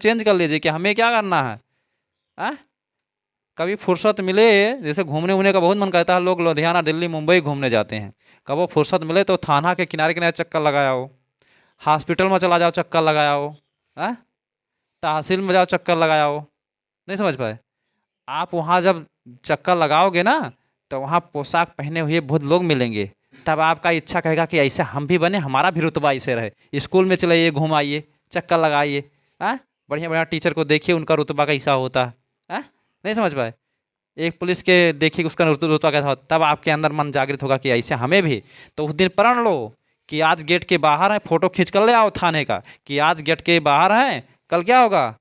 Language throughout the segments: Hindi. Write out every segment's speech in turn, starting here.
चेंज कर लीजिए कि हमें क्या करना है। कभी फुर्सत मिले, जैसे घूमने वूमने का बहुत मन करता है, लोग लुधियाना दिल्ली मुंबई घूमने जाते हैं। कब फुर्सत मिले तो थाना के किनारे किनारे चक्कर लगाया हो, हॉस्पिटल में चला जाओ चक्कर लगाया हो, तहसील में जाओ चक्कर लगाया हो। नहीं समझ पाए? आप वहाँ जब चक्कर लगाओगे ना, तो वहाँ पोशाक पहने हुए बहुत लोग मिलेंगे, तब आपका इच्छा कहेगा कि ऐसे हम भी बने, हमारा भी रुतबा ऐसे रहे। स्कूल में चलाइए, घुमाइए, चक्कर लगाइए, बढ़िया बढ़िया टीचर को देखिए, उनका रुतबा कैसा होता है। नहीं समझ पाए? एक पुलिस के देखिए उसका रुतबा कैसा होता, तब आपके अंदर मन जागृत होगा कि ऐसे हमें भी। तो उस दिन प्रण लो कि आज गेट के बाहर है, फोटो खींच कर ले आओ थाने का कि आज गेट के बाहर हैं, कल क्या होगा,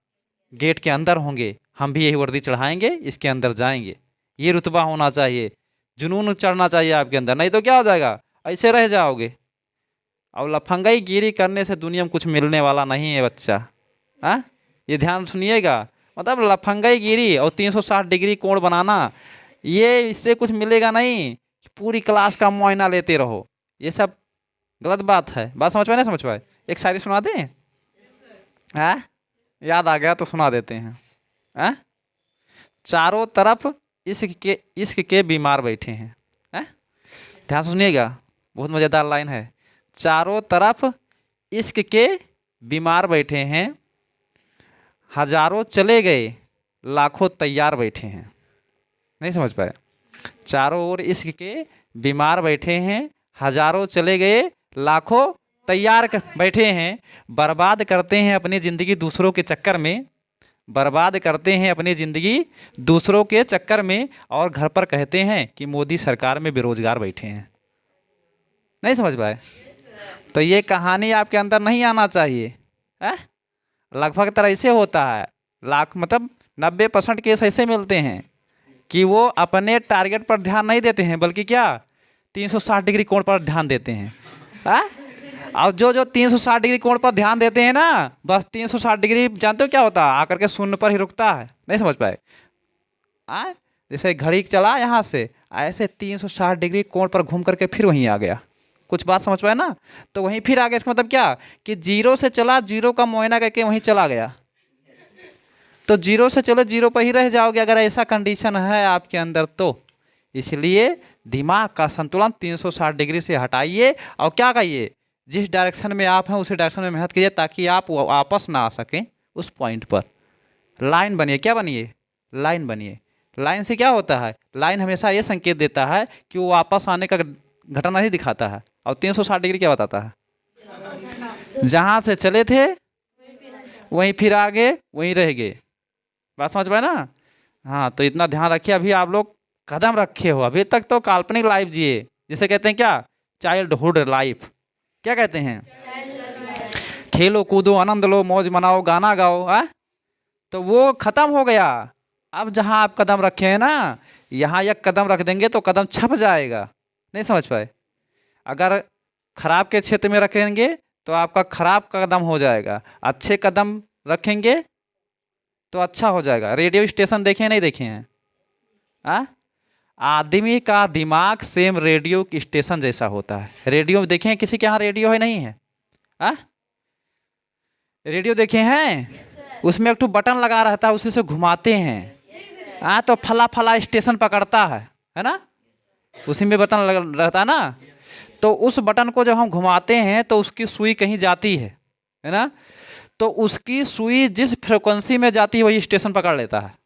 गेट के अंदर होंगे, हम भी यही वर्दी चढ़ाएंगे, इसके अंदर जाएंगे। ये रुतबा होना चाहिए, जुनून चढ़ना चाहिए आपके अंदर, नहीं तो क्या हो जाएगा, ऐसे रह जाओगे। और लफंगाई गिरी करने से दुनिया में कुछ मिलने वाला नहीं है बच्चा। ये ध्यान सुनिएगा, मतलब लफंगाई गिरी और 360 डिग्री कोण बनाना, ये इससे कुछ मिलेगा नहीं। पूरी क्लास का मुआयना लेते रहो, ये सब गलत बात है। बात समझ पाए ना समझ पाए? एक शायरी सुना दें? याद आ गया तो सुना देते हैं। चारों तरफ इश्क के बीमार बैठे हैं। ध्यान सुनिएगा, बहुत मज़ेदार लाइन है। चारों तरफ इश्क के बीमार बैठे हैं, हजारों चले गए, लाखों तैयार बैठे हैं। नहीं समझ पाए? चारों ओर इश्क के बीमार बैठे हैं, हजारों चले गए, लाखों तैयार बैठे हैं। बर्बाद करते हैं अपनी ज़िंदगी दूसरों के चक्कर में, बर्बाद करते हैं अपनी ज़िंदगी दूसरों के चक्कर में, और घर पर कहते हैं कि मोदी सरकार में बेरोजगार बैठे हैं। नहीं समझ पाए? तो ये कहानी आपके अंदर नहीं आना चाहिए। लगभग तरह ऐसे होता है, लाख मतलब 90% केस ऐसे मिलते हैं कि वो अपने टारगेट पर ध्यान नहीं देते हैं, बल्कि क्या 360 डिग्री कोण पर ध्यान देते हैं। और जो 360 डिग्री कोण पर ध्यान देते हैं ना, बस 360 डिग्री जानते हो क्या होता है, आकर के शून्य पर ही रुकता है। नहीं समझ पाए? जैसे घड़ी चला यहाँ से, ऐसे 360 डिग्री कोण पर घूम करके फिर वहीं आ गया। कुछ बात समझ पाए ना? तो वहीं फिर आ गया, इसका मतलब क्या कि जीरो से चला, जीरो का मुआयना करके वहीं चला गया। तो जीरो से चले जीरो पर ही रह जाओगे अगर ऐसा कंडीशन है आपके अंदर तो। इसलिए दिमाग का संतुलन 360 डिग्री से हटाइए और क्या कहिए, जिस डायरेक्शन में आप हैं उसी डायरेक्शन में मेहनत कीजिए, ताकि आप वापस ना आ सकें उस पॉइंट पर। लाइन बनिए, क्या बनिए, लाइन बनिए। लाइन से क्या होता है, लाइन हमेशा ये संकेत देता है कि वो वापस आने का घटना नहीं दिखाता है। और 360 डिग्री क्या बताता है, जहाँ से चले थे वहीं फिर आगे वहीं रह गए। बात समझ पाए ना? हाँ, तो इतना ध्यान रखिए। अभी आप लोग कदम रखे हो, अभी तक तो काल्पनिक लाइफ जिए, जिसे कहते हैं क्या, चाइल्डहुड लाइफ। क्या कहते हैं, खेलो कूदो आनंद लो मौज मनाओ गाना गाओ। तो वो खत्म हो गया। अब जहाँ आप कदम रखे हैं ना, यहाँ एक कदम रख देंगे तो कदम छप जाएगा। नहीं समझ पाए? अगर खराब के क्षेत्र में रखेंगे तो आपका खराब कदम हो जाएगा, अच्छे कदम रखेंगे तो अच्छा हो जाएगा। रेडियो स्टेशन देखे नहीं देखे हैं? आदमी का दिमाग सेम रेडियो स्टेशन जैसा होता है। रेडियो देखे हैं किसी के यहाँ रेडियो है? नहीं है? रेडियो देखे हैं? उसमें एक तो बटन लगा रहता है, उसी से घुमाते हैं। तो फला फला स्टेशन पकड़ता है ना, उसी में बटन रहता है ना। तो उस बटन को जब हम घुमाते हैं तो उसकी सुई कहीं जाती है ना, तो उसकी सुई जिस फ्रिक्वेंसी में जाती है वही स्टेशन पकड़ लेता है।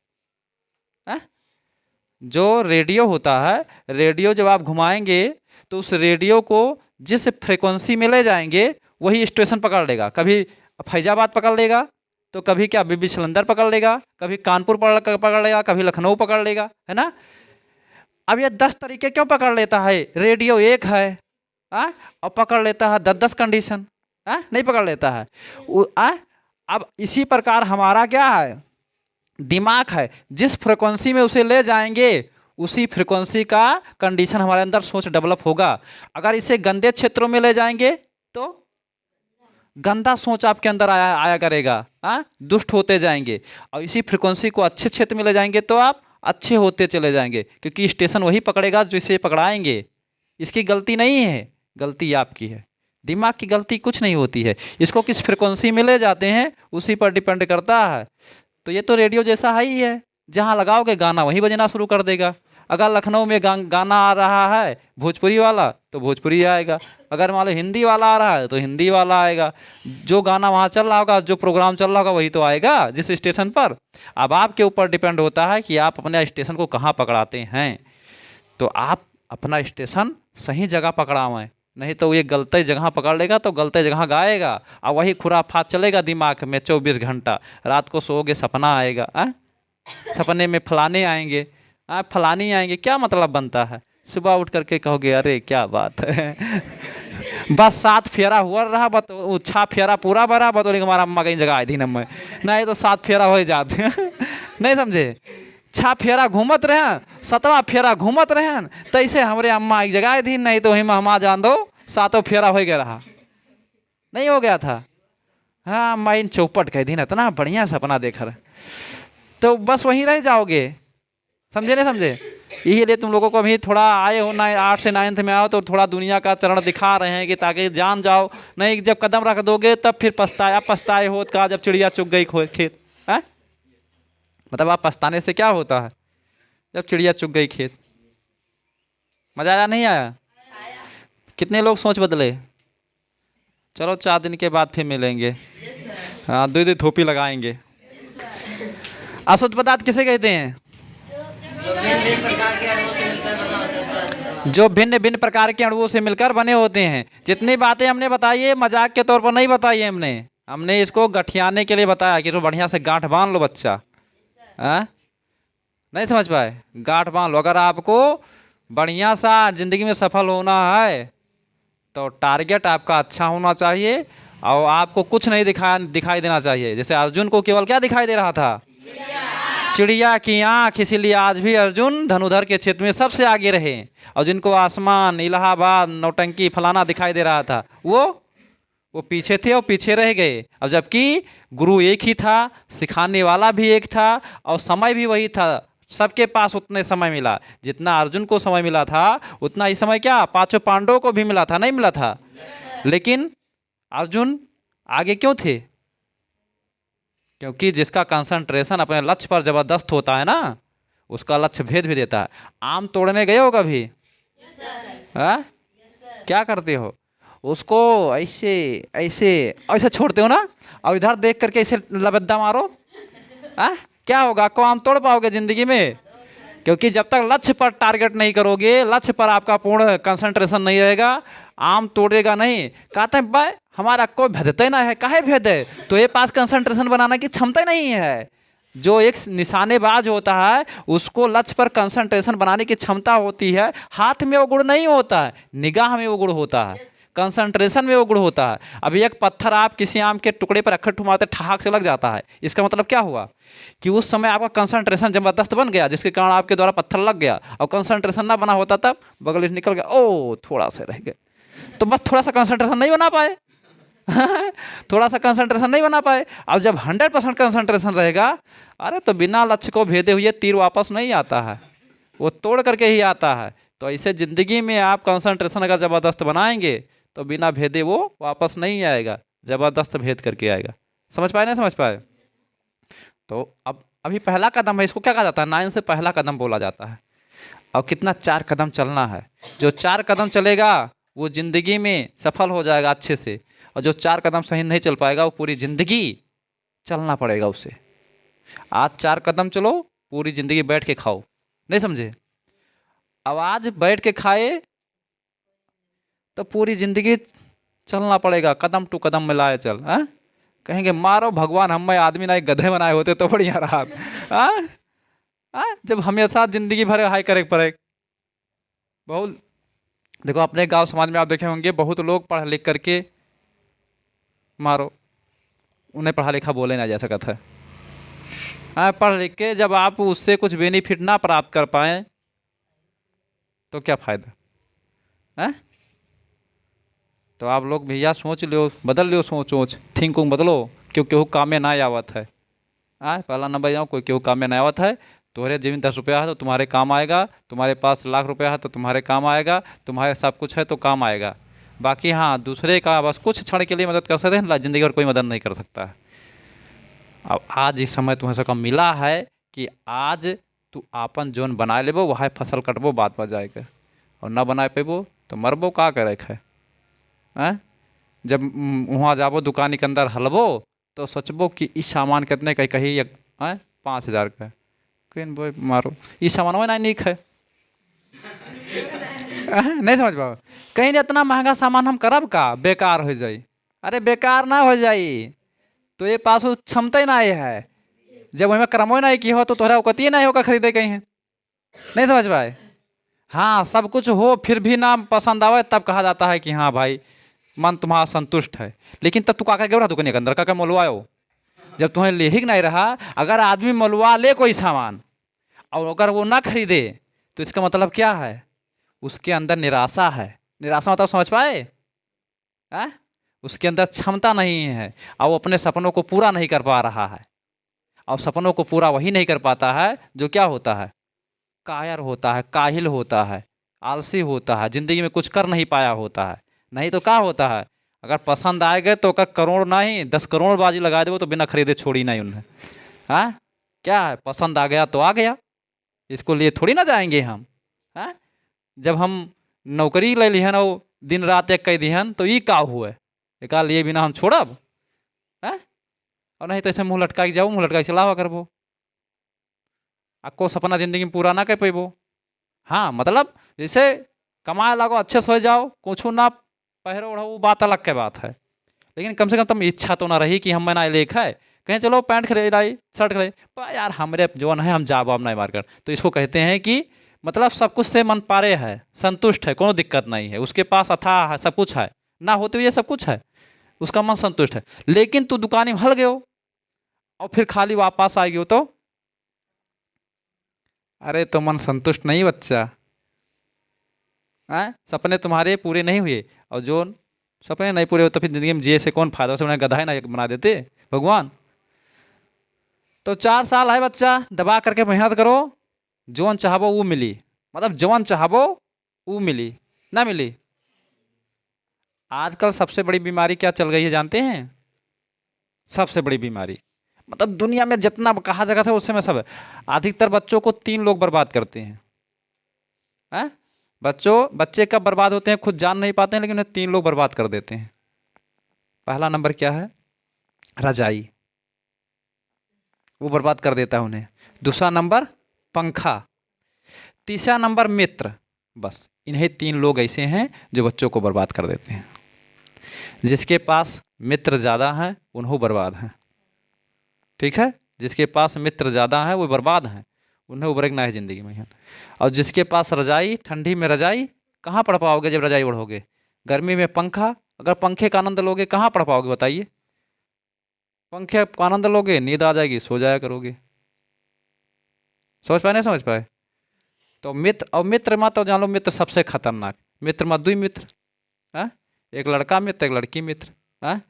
जो रेडियो होता है, रेडियो जब आप घुमाएंगे तो उस रेडियो को जिस फ्रिक्वेंसी में ले जाएंगे वही स्टेशन पकड़ लेगा। कभी फैजाबाद पकड़ लेगा, तो कभी क्या बीबी सिलंदर पकड़ लेगा, कभी कानपुर पकड़ लेगा, कभी लखनऊ पकड़ लेगा, है ना। अब ये 10 तरीके क्यों पकड़ लेता है? रेडियो एक है और पकड़ लेता है 10-10 कंडीशन, नहीं पकड़ लेता है। अब इसी प्रकार हमारा क्या है, दिमाग है, जिस फ्रिक्वेंसी में उसे ले जाएंगे उसी फ्रिक्वेंसी का कंडीशन हमारे अंदर सोच डेवलप होगा। अगर इसे गंदे क्षेत्रों में ले जाएंगे तो गंदा सोच आपके अंदर आया करेगा, दुष्ट होते जाएंगे। और इसी फ्रिक्वेंसी को अच्छे क्षेत्र में ले जाएंगे तो आप अच्छे होते चले जाएंगे, क्योंकि स्टेशन वही पकड़ेगा जो इसे पकड़ाएंगे। इसकी गलती नहीं है, गलती आपकी है। दिमाग की गलती कुछ नहीं होती है, इसको किस फ्रिक्वेंसी में ले जाते हैं उसी पर डिपेंड करता है। तो ये तो रेडियो जैसा है ही है, जहाँ लगाओगे गाना वहीं बजना शुरू कर देगा। अगर लखनऊ में गाना आ रहा है भोजपुरी वाला तो भोजपुरी आएगा, अगर मान लो हिंदी वाला आ रहा है तो हिंदी वाला आएगा। जो गाना वहाँ चल रहा होगा, जो प्रोग्राम चल रहा होगा वही तो आएगा जिस स्टेशन पर। अब आपके ऊपर डिपेंड होता है कि आप अपने स्टेशन को कहाँ पकड़ाते हैं। तो आप अपना स्टेशन सही जगह पकड़ावें, नहीं तो ये गलत जगह पकड़ लेगा तो गलत जगह गाएगा और वही खुराफात चलेगा दिमाग में 24 घंटा। रात को सोओगे सपना आएगा, सपने में फलाने आएंगे, फलानी आएंगे, क्या मतलब बनता है। सुबह उठ करके कहोगे अरे क्या बात है बस 7 फेरा हुआ रहा, बत 6 फेरा पूरा भरा, बतौली हमारा अम्मा कहीं जगह आई थी नम्बर, नहीं तो 7 फेरा हो जाते नहीं समझे। 6 फेरा घूमत रहे, 7वां फेरा घूमत रहे, तो ऐसे हमारे अम्मा एक जगह आई थी, नहीं तो वही हमा जान दो 7वां फेरा हो गया रहा, नहीं हो गया था। हाँ अम्मा इन चौपट कह दी ना, इतना बढ़िया सपना देखा रहे, तो बस वहीं रह जाओगे। समझे नहीं समझे। यही लिए तुम लोगों को अभी थोड़ा आए हो ना 8 से 9th में आओ तो थोड़ा दुनिया का चरण दिखा रहे हैं कि ताकि जान जाओ, नहीं जब कदम रख दोगे तब फिर पछताए हो का जब चिड़िया चुग गई खेत है। मतलब आप पछताने से क्या होता है, जब चिड़िया चुग गई खेत। मजा आया नहीं आया? कितने लोग सोच बदले? चलो 4 दिन के बाद फिर मिलेंगे। हाँ 2 थोपी लगाएंगे। अशुद्ध पदार्थ किसे कहते हैं? जो भिन्न भिन्न प्रकार के अणुओं से मिलकर बने होते हैं। जितनी बातें हमने बताई है मजाक के तौर पर नहीं बताई है, हमने इसको गठियाने के लिए बताया कि तो बढ़िया से गांठ बांध लो बच्चा। नहीं समझ पाए? गांठ बांध लो। अगर आपको बढ़िया सा जिंदगी में सफल होना है तो टारगेट आपका अच्छा होना चाहिए और आपको कुछ नहीं दिखाई देना चाहिए। जैसे अर्जुन को केवल क्या दिखाई दे रहा था? चिड़िया की आंख, इसीलिए आज भी अर्जुन धनुधर के क्षेत्र में सबसे आगे रहे। और जिनको आसमान, इलाहाबाद, नौटंकी, फलाना दिखाई दे रहा था वो पीछे थे और पीछे रह गए। अब जबकि गुरु एक ही था, सिखाने वाला भी एक था और समय भी वही था। सबके पास उतने समय मिला, जितना अर्जुन को समय मिला था उतना ही समय क्या 5 पांडवों को भी मिला था? नहीं मिला था। लेकिन अर्जुन आगे क्यों थे? क्योंकि जिसका कंसंट्रेशन अपने लक्ष्य पर जबरदस्त होता है ना, उसका लक्ष्य भेद भी देता है। आम तोड़ने गए हो कभी? क्या करते हो? उसको ऐसे ऐसे ऐसे छोड़ते हो ना, और इधर देख करके ऐसे लबद्दा मारो, क्या होगा? आपको आम तोड़ पाओगे जिंदगी में? क्योंकि जब तक लक्ष्य पर टारगेट नहीं करोगे, लक्ष्य पर आपका पूर्ण कंसंट्रेशन नहीं रहेगा, आम तोड़ेगा नहीं। कहते हैं भाई हमारा कोई भेदते ना है, काहे भेद है? तो ये पास कंसंट्रेशन बनाने की क्षमता नहीं है। जो एक निशानेबाज होता है उसको लक्ष्य पर कंसंट्रेशन बनाने की क्षमता होती है। हाथ में वो गुण नहीं होता है, निगाह में वो गुण होता है, कंसंट्रेशन में वो गुण होता है। अभी एक पत्थर आप किसी आम के टुकड़े पर रखकर ठुमाते ठहाक से लग जाता है, इसका मतलब क्या हुआ कि उस समय आपका कंसंट्रेशन जबरदस्त बन गया, जिसके कारण आपके द्वारा पत्थर लग गया। और कंसंट्रेशन ना बना होता तब बगल से निकल गया, ओ थोड़ा सा रह गए, तो बस थोड़ा सा कंसंट्रेशन नहीं बना पाए थोड़ा सा कंसंट्रेशन नहीं बना पाए। अब जब 100% कंसंट्रेशन रहेगा, अरे तो बिना लक्ष्य को भेदे हुए तीर वापस नहीं आता है, वो तोड़ करके ही आता है। तो ऐसे जिंदगी में आप कंसंट्रेशन अगर जबरदस्त बनाएंगे तो बिना भेदे वो वापस नहीं आएगा, जबरदस्त भेद करके आएगा। समझ पाए नहीं समझ पाए? तो अब अभी पहला कदम है, इसको क्या कहा जाता है? 9 से पहला कदम बोला जाता है। और कितना 4 कदम चलना है। जो 4 कदम चलेगा वो जिंदगी में सफल हो जाएगा अच्छे से, और जो 4 कदम सही नहीं चल पाएगा वो पूरी जिंदगी चलना पड़ेगा उसे। आज 4 कदम चलो, पूरी जिंदगी बैठ के खाओ। नहीं समझे? अब आज बैठ के खाए तो पूरी जिंदगी चलना पड़ेगा, कदम टू कदम मिलाए चल। कहेंगे मारो भगवान, हमें आदमी ना एक गधे बनाए होते तो बढ़िया रहा। जब हमेशा जिंदगी भर हाई करे पड़े। बहुत देखो अपने गांव समाज में आप देखे होंगे, बहुत लोग पढ़ लिख करके मारो, उन्हें पढ़ा लिखा बोले ना जा सकता है। पढ़ लिख के जब आप उससे कुछ बेनिफिट ना प्राप्त कर पाए तो क्या फायदा है? तो आप लोग भैया सोच लो, बदल लो सोच थिंकिंग बदलो, क्यों केहू काम में ना आवत है। पहला नंबर जाओ, कोई केहू काम में ना आवत है। तुम्हारे जेब में 10 रुपया है तो तुम्हारे काम आएगा, तुम्हारे पास लाख रुपया है तो तुम्हारे काम आएगा, तुम्हारे सब कुछ है तो काम आएगा। बाकी हाँ, दूसरे का बस कुछ क्षण के लिए मदद कर सकते हैं, ज़िंदगी भर कोई मदद नहीं कर सकता है। अब आज इस समय तुम्हें सबका मिला है कि आज तू आपन जोन बना लेबो, वहाँ फसल कटबो, बात बच जाएगा। और ना बना पेबो तो मरबो, का करे है। हैं? जब वहाँ जाबो दुकान के अंदर हलबो तो सोचबो कि इस सामान कितने का, कहीं 5,000 का, कहीं वो मारो इस सामान ना निक है। नहीं समझ पाओ, कहीं इतना महंगा सामान हम करब का बेकार हो जाई। अरे बेकार ना हो जाई, तो ये पास वो क्षमता ही ना है। जब हमें क्रमो नहीं की हो तो तोहरा औकती नहीं होगा खरीदे कहीं है। नहीं समझ पाए। हाँ, सब कुछ हो फिर भी ना पसंद आवे तब कहा जाता है कि हाँ भाई मन तुम्हारा संतुष्ट है। लेकिन तब तू काका क्यों रहा दुकान के अंदर, काका मोलवाओ। जब तुम्हें ले ही नहीं रहा, अगर आदमी मोलवा ले कोई सामान और अगर वो ना खरीदे तो इसका मतलब क्या है, उसके अंदर निराशा है। निराशा मतलब समझ पाए। है? उसके अंदर क्षमता नहीं है और वो अपने सपनों को पूरा नहीं कर पा रहा है। और सपनों को पूरा वही नहीं कर पाता है जो क्या होता है, कायर होता है, काहिल होता है, आलसी होता है, जिंदगी में कुछ कर नहीं पाया होता है। नहीं तो क्या होता है, अगर पसंद आए गए तो अगर करोड़ नहीं 10 करोड़ बाजी लगा दे तो बिना खरीदे छोड़ी नहीं उन्हें। हाँ, क्या है, पसंद आ गया तो आ गया, इसको लिए थोड़ी ना जाएंगे हम। हाँ, जब हम नौकरी ले लिहन और दिन रात एक कह दिहन तो ये का हुए, एक लिए बिना हम छोड़ब। हैं? और नहीं तो ऐसे मुँह लटका के जाओ, मुँह लटका के चलावा करबो, आपको सपना जिंदगी में पूरा ना कर पेबो। हाँ, मतलब जैसे कमाए लागो, अच्छे से हो जाओ, कुछ ना पहरो ओढ़ो, वो बात अलग के बात है। लेकिन कम से कम तुम इच्छा तो ना रही कि हम ना लेख है, कहें चलो पैंट खरीद लाई, शर्ट खरीद यार हमारे जो है हम जाब नहीं मार कर। तो इसको कहते हैं कि मतलब सब कुछ से मन पारे है, संतुष्ट है, कोनो दिक्कत नहीं है, उसके पास अथाह है, सब कुछ है, ना होते हुए सब कुछ है, उसका मन संतुष्ट है। लेकिन तू दुकानी में हल गए हो और फिर खाली वापस आ गए तो अरे तो मन संतुष्ट नहीं बच्चा। सपने तुम्हारे पूरे नहीं हुए, और जो सपने नहीं पूरे हो तो फिर जिंदगी में जिए से कौन फायदा, उसे उन्हें गधा ही ना बना देते भगवान। तो 4 साल है बच्चा, दबा करके मेहनत करो, जौन चाहबो वो मिली, मतलब जौन चाहबो वो मिली, ना मिली। आजकल सबसे बड़ी बीमारी क्या चल गई है जानते हैं? सबसे बड़ी बीमारी मतलब दुनिया में जितना कहा जगह था उससे में सब, अधिकतर बच्चों को 3 लोग बर्बाद करते हैं। हैं? बच्चे कब बर्बाद होते हैं खुद जान नहीं पाते हैं, लेकिन उन्हें 3 लोग बर्बाद कर देते हैं। पहला नंबर क्या है? रजाई, वो बर्बाद कर देता है उन्हें। दूसरा नंबर पंखा, तीसरा नंबर मित्र। बस इन्हें 3 लोग ऐसे हैं जो बच्चों को बर्बाद कर देते हैं। जिसके पास मित्र ज़्यादा हैं उन्हों बर्बाद हैं, ठीक है। जिसके पास मित्र ज़्यादा हैं वो बर्बाद हैं, उन्हें उबरना है ज़िंदगी में है। और जिसके पास रजाई, ठंडी में रजाई, कहाँ पढ़ पाओगे जब रजाई ओढ़ोगे? गर्मी में पंखा, अगर पंखे का आनंद लोगे कहाँ पढ़ पाओगे बताइए? पंखे का आनंद लोगे नींद आ जाएगी, सो जाया करोगे। समझ पाए नहीं समझ पाए? तो मित्र, और मित्र मत तो जान लो मित्र सबसे खतरनाक। मित्र मत 2 मित्र, हाँ, एक लड़का मित्र एक लड़की मित्र। हाँ,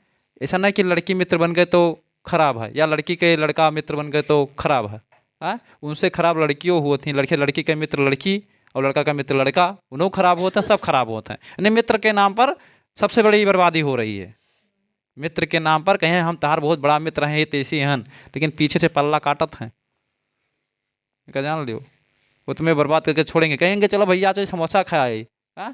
ऐसा नहीं कि लड़की मित्र बन गए तो खराब है, या लड़की के लड़का मित्र बन गए तो खराब है। हाँ, उनसे खराब लड़कियों होती हैं, लड़की के मित्र लड़की और लड़का का मित्र लड़का, उन्हों खराब होते हैं, सब खराब होते हैं। यानी मित्र के नाम पर सबसे बड़ी बर्बादी हो रही है। मित्र के नाम पर कहें हम तार बहुत बड़ा मित्र हैं, ये तेसी हैं, लेकिन पीछे से पल्ला काटत हैं, क्या जान लियो। वो तुम्हें बर्बाद करके छोड़ेंगे, कहेंगे चलो भैया आज समोसा खाए। हाँ,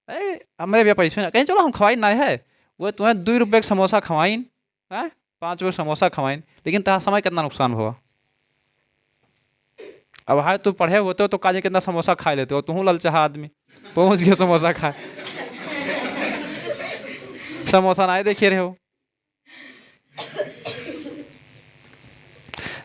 अरे हमारे भैया पैसे ना, कहीं चलो हम खवाई ना है, वो तुम्हें 2 रुपये का समोसा खवाइन, हाँ 5 रुपये समोसा खवाइन, लेकिन तहाँ समय कितना नुकसान हुआ। अब हाय तू पढ़े होते हो तो काजे कितना समोसा खा लेते हो, तू ललचाहा आदमी पहुंच गया समोसा खाए, समोसा ना देखिए रहे हो।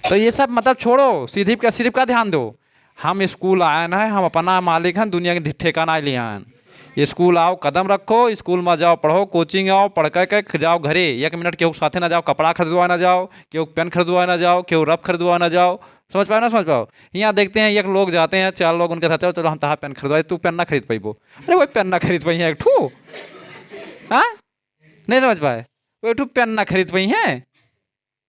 तो ये सब मतलब छोड़ो, सिर्फ का ध्यान दो। हम स्कूल आए ना है, हम अपना मालिक हैं, दुनिया के ठेकाना लिया हैं। स्कूल आओ, कदम रखो, स्कूल में जाओ, पढ़ो, कोचिंग आओ, पढ़ के जाओ घरे। 1 मिनट केहू साथे ना जाओ, कपड़ा खरीदवा ना जाओ, केहू पेन खरीदवा ना जाओ, केहू रफ खरीदवा ना जाओ। समझ पाओ ना समझ पाओ? यहाँ देखते हैं एक लोग जाते हैं 4 लोग उनके साथ, चलो चलो हम तहा पेन खरीदवाए, तू पेन ना खरीद पाइबो। अरे वही पेन ना खरीद पाई है एक ठू, हाँ नहीं समझ पाए? वो एक ठू पेन ना खरीद पाई है।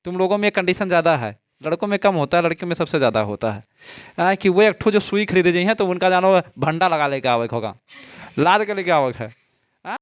तुम लोगों में कंडीशन ज़्यादा है, लड़कों में कम होता है, लड़कियों में सबसे ज़्यादा होता है। कि वो एक ठो जो सुई खरीदे जाइए तो उनका जानो भंडा लगा लेके आवक होगा, लाद के लेके आवक है।